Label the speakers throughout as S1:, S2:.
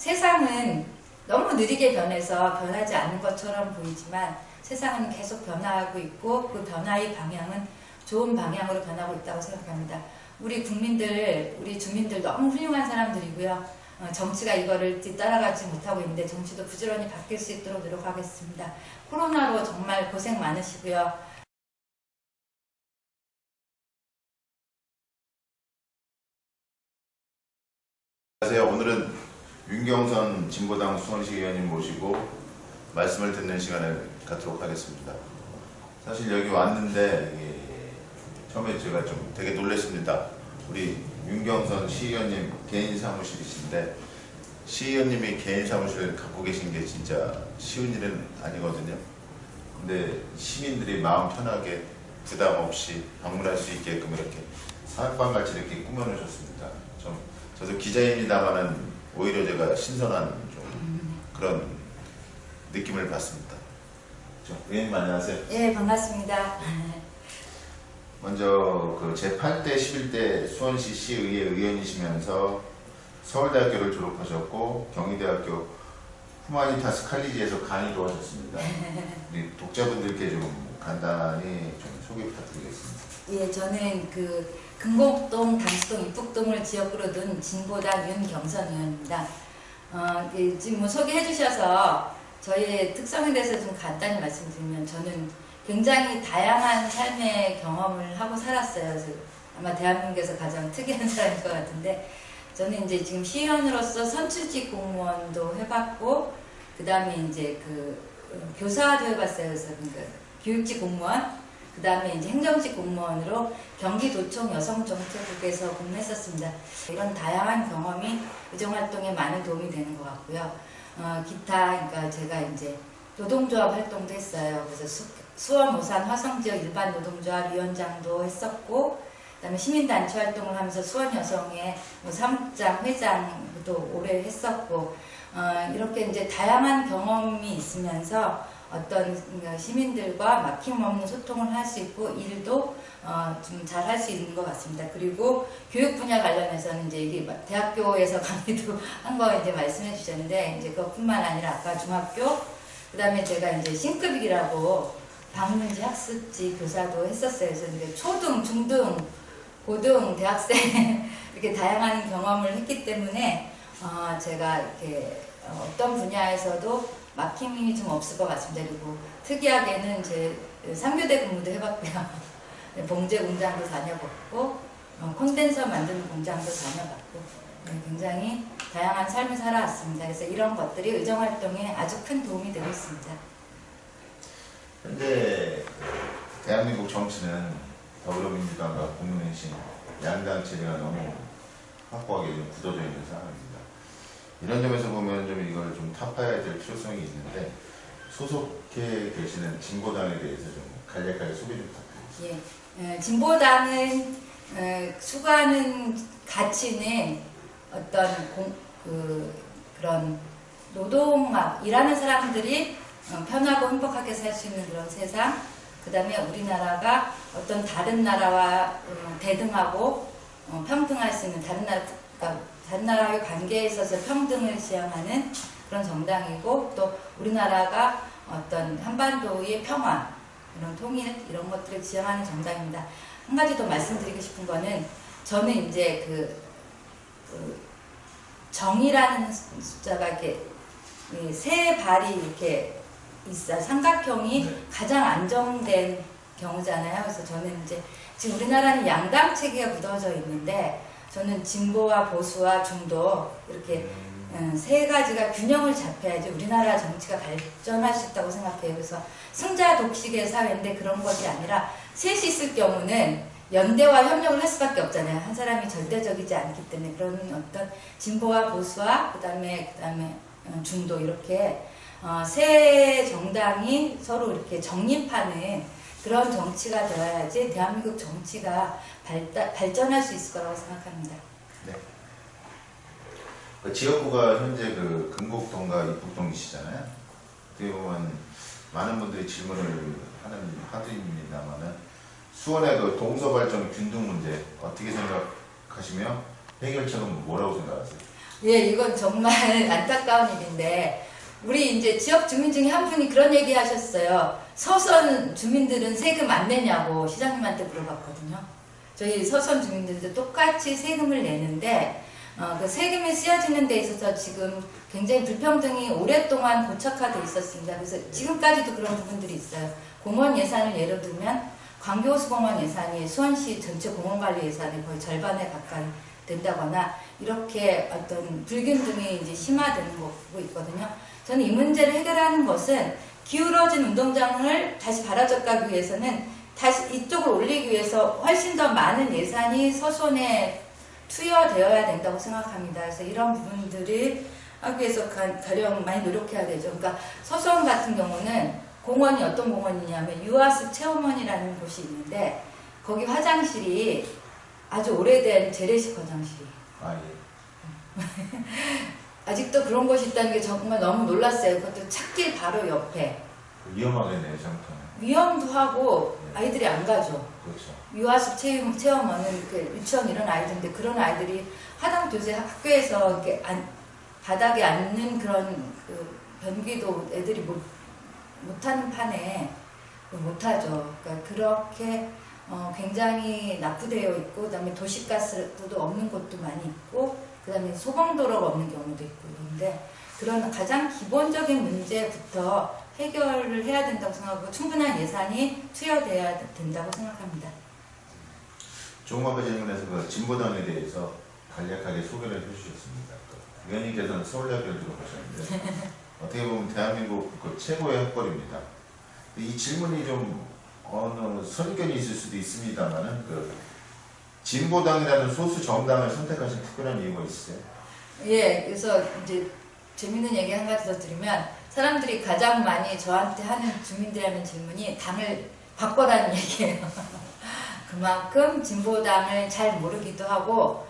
S1: 세상은 너무 느리게 변해서 변하지 않는 것처럼 보이지만 세상은 계속 변화하고 있고 그 변화의 방향은 좋은 방향으로 변하고 있다고 생각합니다. 우리 국민들, 우리 주민들 너무 훌륭한 사람들이고요. 정치가 이거를 뒤따라가지 못하고 있는데 정치도 부지런히 바뀔 수 있도록 노력하겠습니다. 코로나로 정말 고생 많으시고요.
S2: 안녕하세요. 오늘은 윤경선 진보당 수원시 의원님 모시고 말씀을 듣는 시간을 갖도록 하겠습니다. 사실 여기 왔는데 처음에 제가 좀 되게 놀랐습니다. 우리 윤경선 시의원님 개인 사무실이신데 시의원님이 개인 사무실을 갖고 계신 게 진짜 쉬운 일은 아니거든요. 근데 시민들이 마음 편하게 부담 없이 방문할 수 있게끔 이렇게 사학방같이 이렇게 꾸며놓으셨습니다. 저도 기자입니다만은 오히려 제가 신선한 좀 그런 느낌을 받습니다. 의원님 안녕하세요.
S1: 예, 반갑습니다.
S2: 먼저 그 제8대 11대 수원시 시의회 의원이시면서 서울대학교를 졸업하셨고 경희대학교 후마니타스 칼리지에서 강의도 하셨습니다. 우리 독자분들께 좀 간단히 좀 소개 부탁드리겠습니다.
S1: 예, 저는 그 금곡동, 당수동, 이북동을 지역으로 둔 진보당 윤경선 의원입니다. 지금 소개해 주셔서 저희의 특성에 대해서 좀 간단히 말씀드리면 저는 굉장히 다양한 삶의 경험을 하고 살았어요. 그래서 아마 대한민국에서 가장 특이한 사람인 것 같은데 저는 이제 지금 시의원으로서 선출직 공무원도 해봤고 그 다음에 이제 그 교사도 해봤어요. 그래서 교육직 공무원 그 다음에 이제 행정직 공무원으로 경기도청 여성정책국에서 근무했었습니다. 이런 다양한 경험이 의정활동에 많은 도움이 되는 것 같고요. 기타, 그러니까 제가 이제 노동조합 활동도 했어요. 그래서 수원, 오산, 화성지역 일반 노동조합 위원장도 했었고, 그 다음에 시민단체 활동을 하면서 수원 여성의 사무장, 회장도 오래 했었고, 이렇게 이제 다양한 경험이 있으면서 어떤 시민들과 막힘없는 소통을 할 수 있고 일도 좀 잘 할 수 있는 것 같습니다. 그리고 교육 분야 관련해서는 이제 이게 대학교에서 강의도 한 거 이제 말씀해 주셨는데 이제 그것뿐만 아니라 아까 중학교 그 다음에 제가 이제 신급이라고 방문지 학습지 교사도 했었어요. 그래서 이제 초등, 중등, 고등, 대학생 이렇게 다양한 경험을 했기 때문에 제가 이렇게 어떤 분야에서도 막힘이 좀 없을 것 같습니다. 그리고 특이하게는 제 3교대 근무도 해봤고요. 봉제 공장도 다녀봤고 콘덴서 만드는 공장도 다녀봤고 굉장히 다양한 삶을 살아왔습니다. 그래서 이런 것들이 의정활동에 아주 큰 도움이 되고 있습니다.
S2: 현재 대한민국 정치는 더불어민주당과 국민의힘 양당 체제가 너무 확고하게 좀 굳어져 있는 상황입니다. 이런 점에서 보면 좀 이걸 좀 타파해야 될 필요성이 있는데 소속해 계시는 진보당에 대해서 좀 간략하게 소개 좀 부탁드립니다.
S1: 예, 진보당은 추구하는 가치는 어떤 그런 노동막 일하는 사람들이 편하고 행복하게 살 수 있는 그런 세상, 그 다음에 우리나라가 어떤 다른 나라와 대등하고 평등할 수 있는 다른 나라와의 관계에 있어서 평등을 지향하는 그런 정당이고 또 우리나라가 어떤 한반도의 평화, 이런 통일 이런 것들을 지향하는 정당입니다. 한 가지 더 말씀드리고 싶은 거는 저는 이제 정이라는 숫자가 이렇게 세 발이 이렇게 있어요. 삼각형이 가장 안정된 경우잖아요. 그래서 저는 이제 지금 우리나라는 양당 체계가 묻어져 있는데 저는 진보와 보수와 중도 이렇게 세 가지가 균형을 잡혀야지 우리나라 정치가 발전할 수 있다고 생각해요. 그래서 승자 독식의 사회인데 그런 것이 아니라 셋이 있을 경우는 연대와 협력을 할 수밖에 없잖아요. 한 사람이 절대적이지 않기 때문에 그런 어떤 진보와 보수와 그다음에 중도 이렇게 세 정당이 서로 이렇게 정립하는 그런 정치가 되어야지 대한민국 정치가 발전할 수 있을 거라고 생각합니다.
S2: 네. 그 지역구가 현재 그 금곡동과 이북동이시잖아요. 어떻게 보면 많은 분들이 질문을 하드입니다만은 수원의 그 동서발전 균등 문제 어떻게 생각하시며 해결책은 뭐라고 생각하세요?
S1: 예, 이건 정말 안타까운 일인데, 우리 이제 지역 주민 중에 한 분이 그런 얘기 하셨어요. 서선 주민들은 세금 안 내냐고 시장님한테 물어봤거든요. 저희 서선 주민들도 똑같이 세금을 내는데, 그 세금이 쓰여지는 데 있어서 지금 굉장히 불평등이 오랫동안 고착화되어 있었습니다. 그래서 지금까지도 그런 부분들이 있어요. 공원 예산을 예로 들면 광교호수공원 예산이 수원시 전체 공원관리 예산의 거의 절반에 가까이 된다거나 이렇게 어떤 불균등이 이제 심화되는 거 보고 있거든요. 저는 이 문제를 해결하는 것은 기울어진 운동장을 다시 바라잡기 위해서는 다시 이쪽을 올리기 위해서 훨씬 더 많은 예산이 서손에 투여되어야 된다고 생각합니다. 그래서 이런 부분들을 하기 위해서 가령 많이 노력해야 되죠. 그러니까 서손 같은 경우는 공원이 어떤 공원이냐면 유아숲 체험원이라는 곳이 있는데 거기 화장실이 아주 오래된 재래식 화장실이
S2: 아, 예.
S1: 아직도 그런 곳이 있다는 게 정말 너무 놀랐어요. 그것도 찾길 바로 옆에.
S2: 위험하겠네요, 장편.
S1: 위험도 하고 아이들이 안 가죠.
S2: 그렇죠.
S1: 유아숲 체험원은 그 유치원 이런 아이들인데 그런 아이들이 하다못해 학교에서 이렇게 바닥에 앉는 그런 그 변기도 애들이 못하는 판에 못하죠. 그러니까 그렇게 굉장히 납부되어 있고, 그 다음에 도시가스도 없는 곳도 많이 있고, 그 다음에 소방도로가 없는 경우도 있고 그런데 그런 가장 기본적인 문제부터 해결을 해야 된다고 생각하고 충분한 예산이 투여돼야 된다고 생각합니다.
S2: 조금만 질문해서 그 진보당에 대해서 간략하게 소개를 해주셨습니다. 그 의원님께서는 서울대학교를 졸업하셨는데 어떻게 보면 대한민국 그 최고의 학벌입니다. 이 질문이 좀 어느 선입견이 있을 수도 있습니다만은 그 진보당이라는 소수 정당을 선택하신 특별한 이유가 있으세요?
S1: 예, 그래서 이제 재밌는 얘기 한 가지 더 드리면 사람들이 가장 많이 저한테 하는 주민들이 하는 질문이 당을 바꿔라는 얘기예요. 그만큼 진보당을 잘 모르기도 하고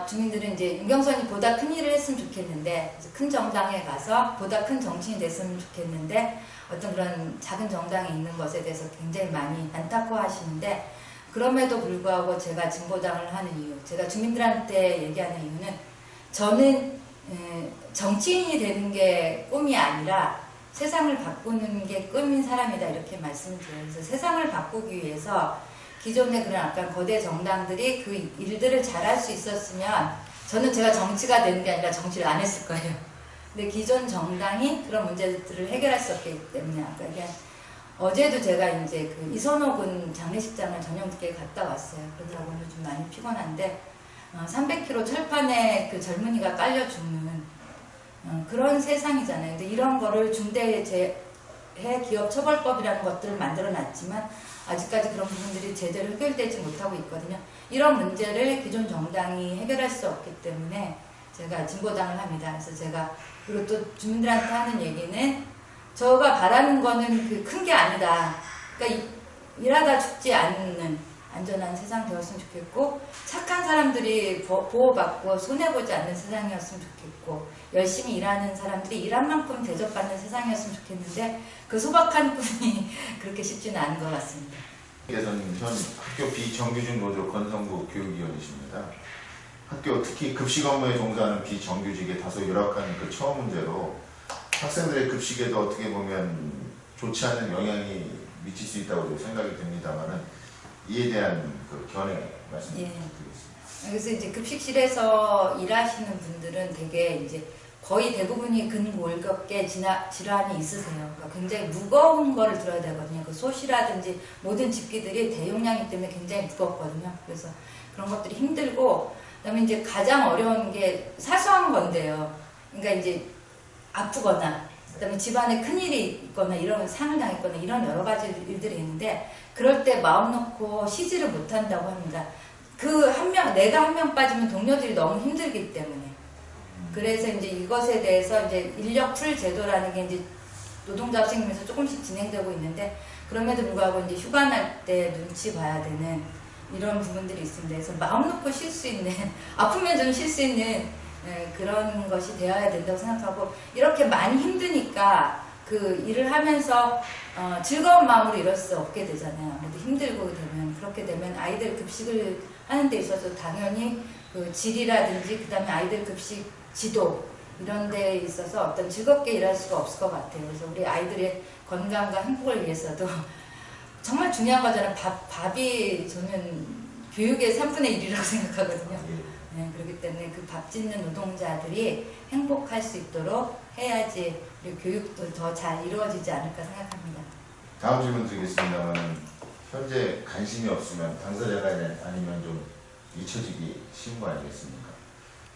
S1: 주민들은 이제 윤경선이 보다 큰 일을 했으면 좋겠는데 큰 정당에 가서 보다 큰 정치인이 됐으면 좋겠는데 어떤 그런 작은 정당이 있는 것에 대해서 굉장히 많이 안타까워하시는데 그럼에도 불구하고 제가 진보당을 하는 이유, 제가 주민들한테 얘기하는 이유는 저는 정치인이 되는 게 꿈이 아니라 세상을 바꾸는 게 꿈인 사람이다 이렇게 말씀을 드려요. 그래서 세상을 바꾸기 위해서 기존의 그런 약간 거대 정당들이 그 일들을 잘할 수 있었으면 저는 제가 정치가 되는 게 아니라 정치를 안 했을 거예요. 근데 기존 정당이 그런 문제들을 해결할 수 없기 때문에 아까 얘기한 어제도 제가 이제 그 이선호군 장례식장을 저녁에 갔다 왔어요. 그러다가 오늘 좀 많이 피곤한데 300km 철판에 그 젊은이가 깔려 죽는 그런 세상이잖아요. 근데 이런 거를 중대재해 기업 처벌법이라는 것들을 만들어 놨지만 아직까지 그런 부분들이 제대로 해결되지 못하고 있거든요. 이런 문제를 기존 정당이 해결할 수 없기 때문에 제가 진보당을 합니다. 그래서 제가 그리고 또 주민들한테 하는 얘기는 저가 바라는 거는 그 큰 게 아니다. 그러니까 일하다 죽지 않는 안전한 세상 되었으면 좋겠고 착한 사람들이 보호받고 손해보지 않는 세상이었으면 좋겠고 열심히 일하는 사람들이 일한 만큼 대접받는 세상이었으면 좋겠는데 그 소박한 꿈이 그렇게 쉽지는 않은 것 같습니다.
S2: 께서는 현 학교 비정규직 노조 건성부 교육위원이십니다. 학교 특히 급식 업무에 종사하는 비정규직의 다소 열악한 그 처우 문제로 학생들의 급식에도 어떻게 보면 좋지 않은 영향이 미칠 수 있다고 생각이 됩니다만은 이에 대한 그 견해 말씀드리겠습니다.
S1: 예. 그래서 이제 급식실에서 일하시는 분들은 되게 이제 거의 대부분이 근골격계 질환이 있으세요. 그러니까 굉장히 무거운 거를 들어야 되거든요. 그 솥이라든지 모든 집기들이 대용량이기 때문에 굉장히 무겁거든요. 그래서 그런 것들이 힘들고 그다음에 이제 가장 어려운 게 사소한 건데요. 그러니까 이제 아프거나 그다음에 집안에 큰일이 있거나 이런 상을 당했거나 이런 여러 가지 일들이 있는데 그럴 때 마음 놓고 쉬지를 못한다고 합니다. 그 한 명, 내가 한 명 빠지면 동료들이 너무 힘들기 때문에. 그래서 이제 이것에 대해서 이제 인력 풀 제도라는 게 이제 노동자 합생님에서 조금씩 진행되고 있는데 그럼에도 불구하고 이제 휴가 날 때 눈치 봐야 되는 이런 부분들이 있습니다. 그래서 마음 놓고 쉴 수 있는 아프면 좀 쉴 수 있는 그런 것이 되어야 된다고 생각하고 이렇게 많이 힘드니까 그 일을 하면서 즐거운 마음으로 일할 수 없게 되잖아요. 아무래도 힘들고 되면 그렇게 되면 아이들 급식을 하는 데 있어서 당연히 그 질이라든지 그 다음에 아이들 급식 지도 이런 데 있어서 어떤 즐겁게 일할 수가 없을 것 같아요. 그래서 우리 아이들의 건강과 행복을 위해서도 정말 중요한 거잖아요. 밥이 저는 교육의 3분의 1이라고 생각하거든요. 네, 그렇기 때문에 그 밥 짓는 노동자들이 행복할 수 있도록 해야지 우리 교육도 더 잘 이루어지지 않을까 생각합니다.
S2: 다음 질문 드리겠습니다만, 현재 관심이 없으면 당사자가 아니면 좀 잊혀지기 쉬운 거 아니겠습니까?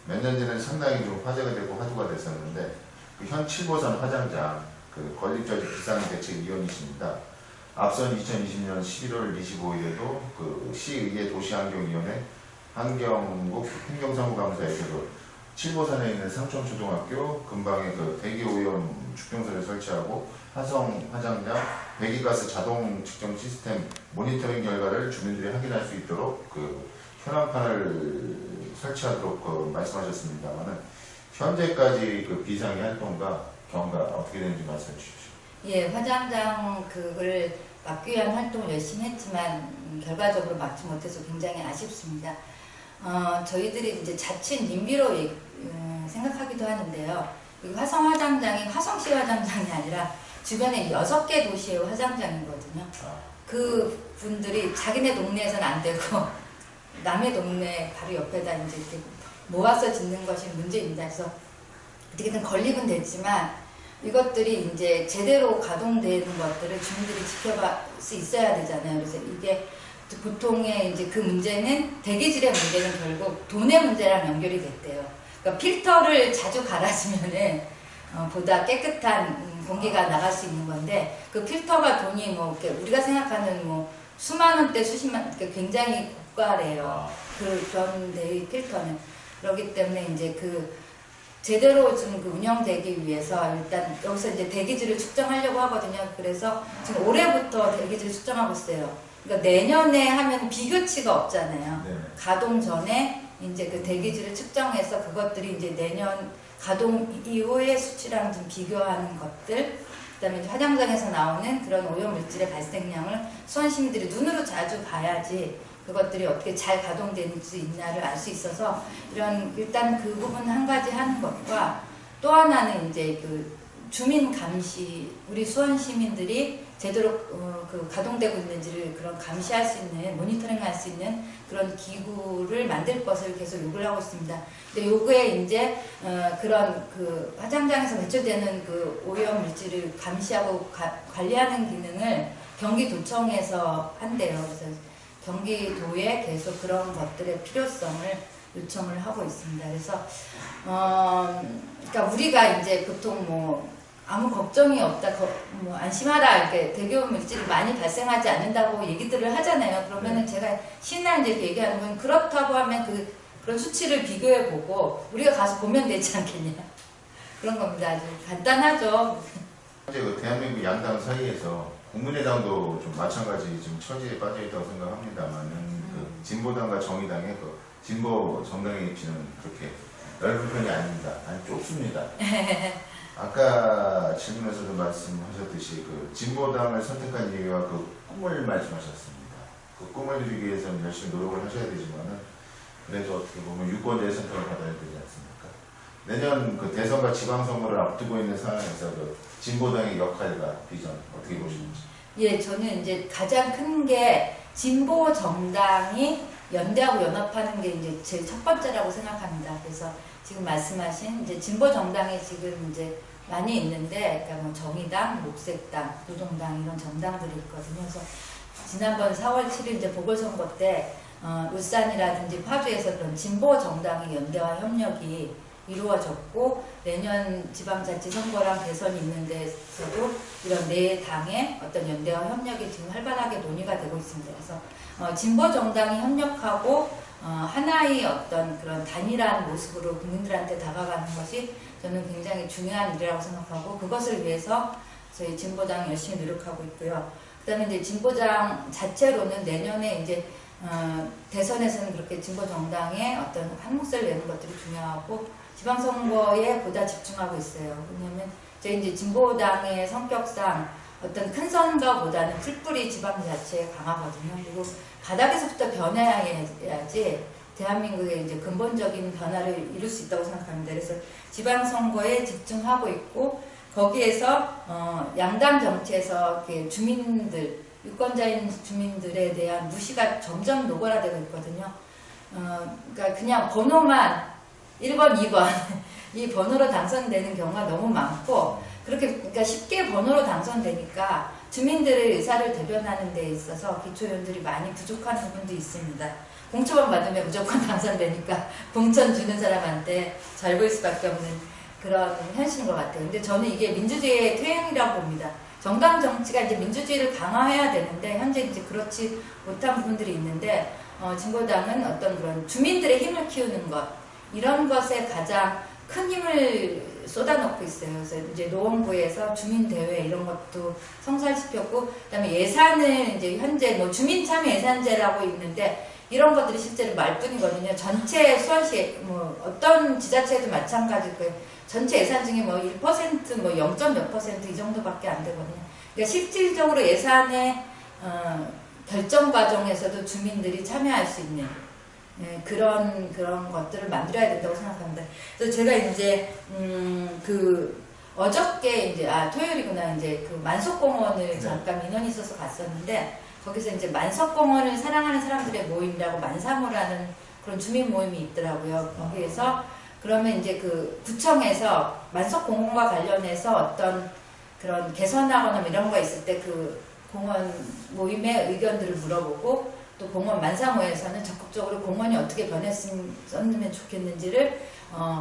S2: 몇 년 전에 상당히 좀 화제가 되고 화두가 됐었는데, 그 현 칠보산 화장장 그 건립자직 비상대책위원이십니다. 앞선 2020년 11월 25일에도 그 시의회 도시환경위원회 환경국 행정사무감사에서도 칠보산에 있는 상촌초등학교 근방에 그 대기오염 측정소를 설치하고 화성 화장장 배기가스 자동 측정 시스템 모니터링 결과를 주민들이 확인할 수 있도록 그 현황판을 설치하도록 그 말씀하셨습니다만은 현재까지 그 비상의 활동과 경과 어떻게 되는지 말씀해 주십시오.
S1: 예, 화장장 그걸 막기 위한 활동을 열심히 했지만 결과적으로 막지 못해서 굉장히 아쉽습니다. 저희들이 이제 자칫 님비로 생각하기도 하는데요. 이 화성 화장장이 화성시 화장장이 아니라 주변에 6개 도시의 화장장이거든요. 그 분들이 자기네 동네에서는 안 되고 남의 동네 바로 옆에다 이제 이렇게 모아서 짓는 것이 문제입니다. 그래서 어떻게든 건립은 됐지만 이것들이 이제 제대로 가동되는 것들을 주민들이 지켜볼 수 있어야 되잖아요. 그래서 이게 보통의 이제 그 문제는 대기질의 문제는 결국 돈의 문제랑 연결이 됐대요. 그러니까 필터를 자주 갈아주면은 보다 깨끗한 공기가 나갈 수 있는 건데 그 필터가 돈이 뭐 우리가 생각하는 뭐 수만 원대 수십만 굉장히 고가래요. 그런 데의 필터는 그렇기 때문에 이제 그 제대로 좀 그 운영되기 위해서 일단 여기서 이제 대기질을 측정하려고 하거든요. 그래서 지금 올해부터 대기질을 측정하고 있어요. 그러니까 내년에 하면 비교치가 없잖아요.
S2: 네.
S1: 가동 전에 이제 그 대기질을 측정해서 그것들이 이제 내년 가동 이후의 수치랑 좀 비교하는 것들, 그다음에 이제 화장장에서 나오는 그런 오염 물질의 발생량을 수원 시민들이 눈으로 자주 봐야지 그것들이 어떻게 잘 가동되는 수 있나를 알 수 있어서 이런 일단 그 부분 한 가지 하는 것과 또 하나는 이제 그 주민 감시, 우리 수원 시민들이 제대로 그 가동되고 있는지를 그런 감시할 수 있는, 모니터링할 수 있는 그런 기구를 만들 것을 계속 요구를 하고 있습니다. 근데 요거에 이제 그런 그 화장장에서 배출되는 그 오염 물질을 감시하고 관리하는 기능을 경기도청에서 한대요. 그래서 경기도에 계속 그런 것들의 필요성을 요청을 하고 있습니다. 그래서 그러니까 우리가 이제 보통 뭐 아무 걱정이 없다, 뭐 안심하라 이렇게 대기오염 물질이 많이 발생하지 않는다고 얘기들을 하잖아요. 그러면은 제가 신나 이제 얘기하는 건 그렇다고 하면 그런 수치를 비교해 보고 우리가 가서 보면 되지 않겠냐 그런 겁니다. 아주 간단하죠.
S2: 현재 그 대한민국 양당 사이에서 국민의당도 좀 마찬가지 좀 처지에 빠져 있다고 생각합니다만은 그 진보당과 정의당의 그 진보 정당의 입지는 그렇게 넓은 편이 아닙니다. 아니 좁습니다. 아까 질문에서도 말씀하셨듯이 그 진보당을 선택한 이유와 그 꿈을 말씀하셨습니다. 그 꿈을 이루기 위해서는 열심히 노력을 하셔야 되지만은 그래도 어떻게 보면 유권자의 선택을 받아야 되지 않습니까? 내년 그 대선과 지방선거를 앞두고 있는 상황에서 그 진보당의 역할과 비전 어떻게 보시는지?
S1: 예, 저는 이제 가장 큰 게 진보 정당이 연대하고 연합하는 게 이제 제일 첫 번째라고 생각합니다. 그래서 지금 말씀하신 이제 진보 정당이 지금 이제 많이 있는데, 그러니까 뭐 정의당, 녹색당, 노동당 이런 정당들이 있거든요. 그래서 지난번 4월 7일 이제 보궐선거 때 울산이라든지 파주에서 그런 진보 정당의 연대와 협력이 이루어졌고 내년 지방자치선거랑 대선이 있는 데서도 이런 네 당의 어떤 연대와 협력이 지금 활발하게 논의가 되고 있습니다. 그래서 진보 정당이 협력하고 하나의 어떤 그런 단일한 모습으로 국민들한테 다가가는 것이 저는 굉장히 중요한 일이라고 생각하고 그것을 위해서 저희 진보당이 열심히 노력하고 있고요. 그다음에 이제 진보당 자체로는 내년에 이제 대선에서는 그렇게 진보 정당의 어떤 한 몫을 내는 것들이 중요하고 지방선거에 보다 집중하고 있어요. 왜냐하면 저희 이제 진보당의 성격상 어떤 큰 선거보다는 풀뿌리 지방자치에 강하거든요. 그리고 바닥에서부터 변해야지 대한민국의 이제 근본적인 변화를 이룰 수 있다고 생각합니다. 그래서 지방선거에 집중하고 있고 거기에서 양당 정치에서 주민들, 유권자인 주민들에 대한 무시가 점점 노골화되고 있거든요. 그러니까 그냥 번호만 1번, 2번 이 번호로 당선되는 경우가 너무 많고 그러니까 쉽게 번호로 당선되니까 주민들의 의사를 대변하는 데 있어서 기초의원들이 많이 부족한 부분도 있습니다. 공천만 받으면 무조건 당선되니까 공천 주는 사람한테 잘 보일 수밖에 없는 그런 현실인 것 같아요. 근데 저는 이게 민주주의의 퇴행이라고 봅니다. 정당 정치가 이제 민주주의를 강화해야 되는데 현재 이제 그렇지 못한 부분들이 있는데 진보당은 어떤 그런 주민들의 힘을 키우는 것 이런 것에 가장 큰 힘을 쏟아놓고 있어요. 그래서 이제 노원구에서 주민대회 이런 것도 성사시켰고, 그다음에 예산을 이제 현재 뭐 주민참여 예산제라고 있는데 이런 것들이 실제로 말뿐이거든요. 전체 수원시 뭐 어떤 지자체도 마찬가지고 전체 예산 중에 뭐 1% 뭐 0. 몇 % 이 정도밖에 안 되거든요. 그러니까 실질적으로 예산의 결정 과정에서도 주민들이 참여할 수 있는 그런 것들을 만들어야 된다고 생각합니다. 그래서 제가 이제 어저께 이제 토요일이구나 이제 그 만석공원을 잠깐 민원이 있어서 갔었는데 거기서 이제 만석공원을 사랑하는 사람들의 모임이라고 만사모라는 그런 주민 모임이 있더라고요. 거기에서 그러면 이제 그 구청에서 만석공원과 관련해서 어떤 그런 개선하거나 이런 거 있을 때 그 공원 모임의 의견들을 물어보고 또 공원 만사모에서는 적극적으로 공원이 어떻게 변했으면 좋겠는지를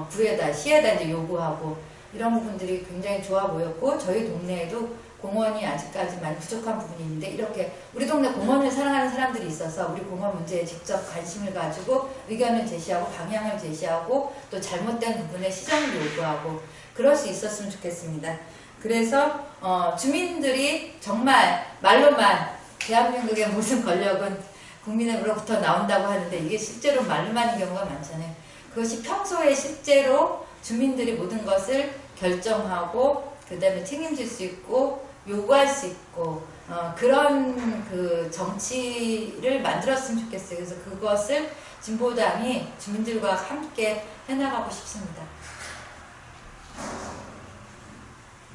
S1: 구에다 시에다 이제 요구하고 이런 부분들이 굉장히 좋아 보였고 저희 동네에도 공원이 아직까지 많이 부족한 부분이 있는데 이렇게 우리 동네 공원을 사랑하는 사람들이 있어서 우리 공원 문제에 직접 관심을 가지고 의견을 제시하고 방향을 제시하고 또 잘못된 부분에 시정을 요구하고 그럴 수 있었으면 좋겠습니다. 그래서 주민들이 정말 말로만 대한민국의 모든 권력은 국민으로부터 나온다고 하는데 이게 실제로 말로만 하는 경우가 많잖아요. 그것이 평소에 실제로 주민들이 모든 것을 결정하고 그 다음에 책임질 수 있고 요구할 수 있고 그런 그 정치를 만들었으면 좋겠어요. 그래서 그것을 진보당이 주민들과 함께 해나가고 싶습니다.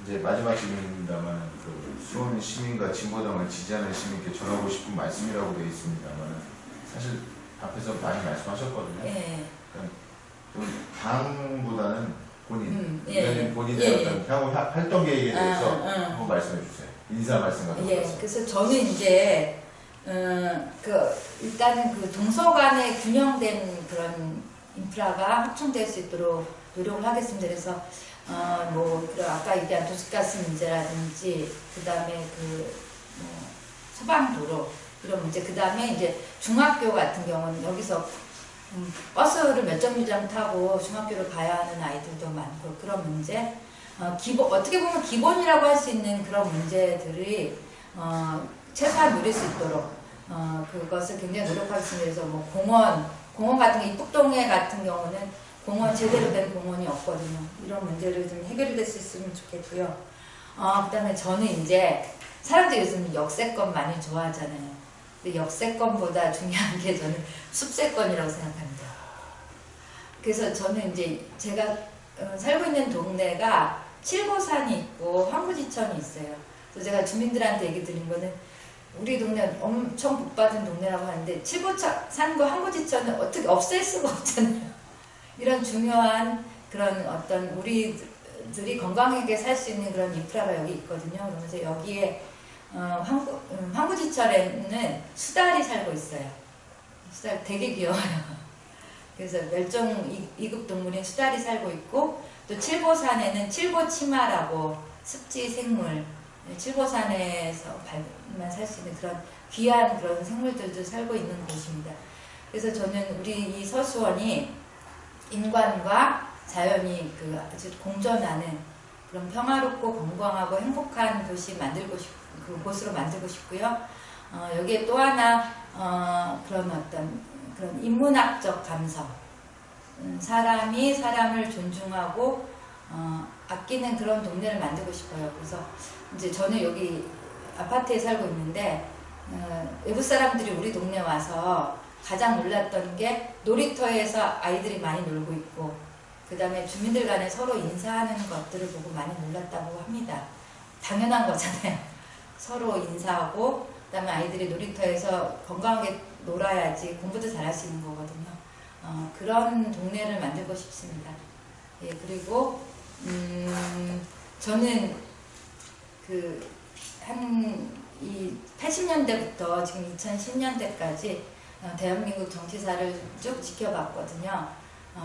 S2: 이제 마지막 질문입니다만 그 수원 시민과 진보당을 지지하는 시민께 전하고 싶은 말씀이라고 되어 있습니다만 사실 앞에서 많이 말씀하셨거든요.
S1: 예.
S2: 좀 당보다는 본인, 본인의
S1: 예.
S2: 어떤 향후 활동 계획에 대해서 한번 말씀해 주세요. 인사 말씀 같은 거.
S1: 예. 그래서 저는 이제 일단은 그 동서간에 균형된 그런 인프라가 확충될 수 있도록 노력을 하겠습니다. 그래서 아까 얘기한 도시가스 문제라든지, 그 다음에 소방도로, 이런 문제, 그 다음에 이제 중학교 같은 경우는 여기서 버스를 몇 정류장 타고 중학교를 가야 하는 아이들도 많고, 그런 문제, 어떻게 보면 기본이라고 할 수 있는 그런 문제들이, 최소한 누릴 수 있도록, 그것을 굉장히 노력하겠습니다. 그래서 공원 같은 게, 이북동해 같은 경우는 제대로 된 공원이 없거든요. 이런 문제를 좀 해결될 수 있으면 좋겠고요. 그 다음에 저는 이제 사람들이 요즘 역세권 많이 좋아하잖아요. 근데 역세권보다 중요한 게 저는 숲세권이라고 생각합니다. 그래서 저는 이제 제가 살고 있는 동네가 칠보산이 있고 황구지천이 있어요. 그래서 제가 주민들한테 얘기 드린 거는 우리 동네 엄청 복받은 동네라고 하는데 칠보산과 황구지천은 어떻게 없앨 수가 없잖아요. 이런 중요한 그런 어떤 우리들이 건강하게 살 수 있는 그런 인프라가 여기 있거든요. 그러면서 여기에 황구지철에는 수달이 살고 있어요. 수달 되게 귀여워요. 그래서 멸종 2급 동물인 수달이 살고 있고 또 칠보산에는 칠보치마라고 습지 생물, 칠보산에서만 살 수 있는 그런 귀한 그런 생물들도 살고 있는 곳입니다. 그래서 저는 우리 이 서수원이 인간과 자연이 아주 공존하는 그런 평화롭고 건강하고 행복한 도시 곳으로 만들고 싶고요. 여기에 또 하나 그런 어떤 그런 인문학적 감성, 사람이 사람을 존중하고 아끼는 그런 동네를 만들고 싶어요. 그래서 이제 저는 여기 아파트에 살고 있는데 외부 사람들이 우리 동네 와서 가장 놀랐던 게 놀이터에서 아이들이 많이 놀고 있고, 그 다음에 주민들 간에 서로 인사하는 것들을 보고 많이 놀랐다고 합니다. 당연한 거잖아요. 서로 인사하고, 그 다음에 아이들이 놀이터에서 건강하게 놀아야지 공부도 잘할 수 있는 거거든요. 그런 동네를 만들고 싶습니다. 예, 그리고 저는 이 80년대부터 지금 2010년대까지 대한민국 정치사를 쭉 지켜봤거든요.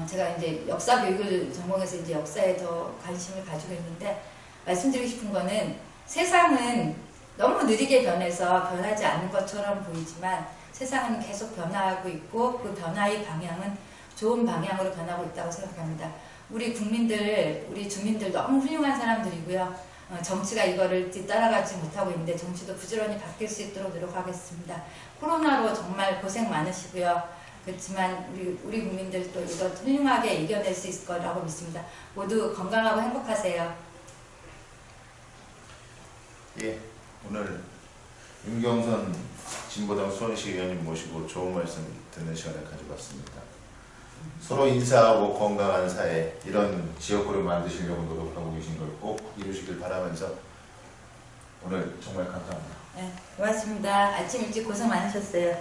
S1: 제가 이제 역사 교육을 전공해서 이제 역사에 더 관심을 가지고 있는데, 말씀드리고 싶은 거는 세상은 너무 느리게 변해서 변하지 않는 것처럼 보이지만 세상은 계속 변화하고 있고, 그 변화의 방향은 좋은 방향으로 변하고 있다고 생각합니다. 우리 국민들, 우리 주민들 너무 훌륭한 사람들이고요. 정치가 이거를 뒤따라가지 못하고 있는데 정치도 부지런히 바뀔 수 있도록 노력하겠습니다. 코로나로 정말 고생 많으시고요. 그렇지만 우리 국민들도 이거 훌륭하게 이겨낼 수 있을 거라고 믿습니다. 모두 건강하고 행복하세요.
S2: 예, 오늘 윤경선 진보당 수원시 의원님 모시고 좋은 말씀 듣는 시간을 가져봤습니다. 서로 인사하고 건강한 사회, 이런 지역구를 만드시려고 노력하고 계신 걸 꼭 이루시길 바라면서 오늘 정말 감사합니다.
S1: 네, 고맙습니다. 아침 일찍 고생 많으셨어요.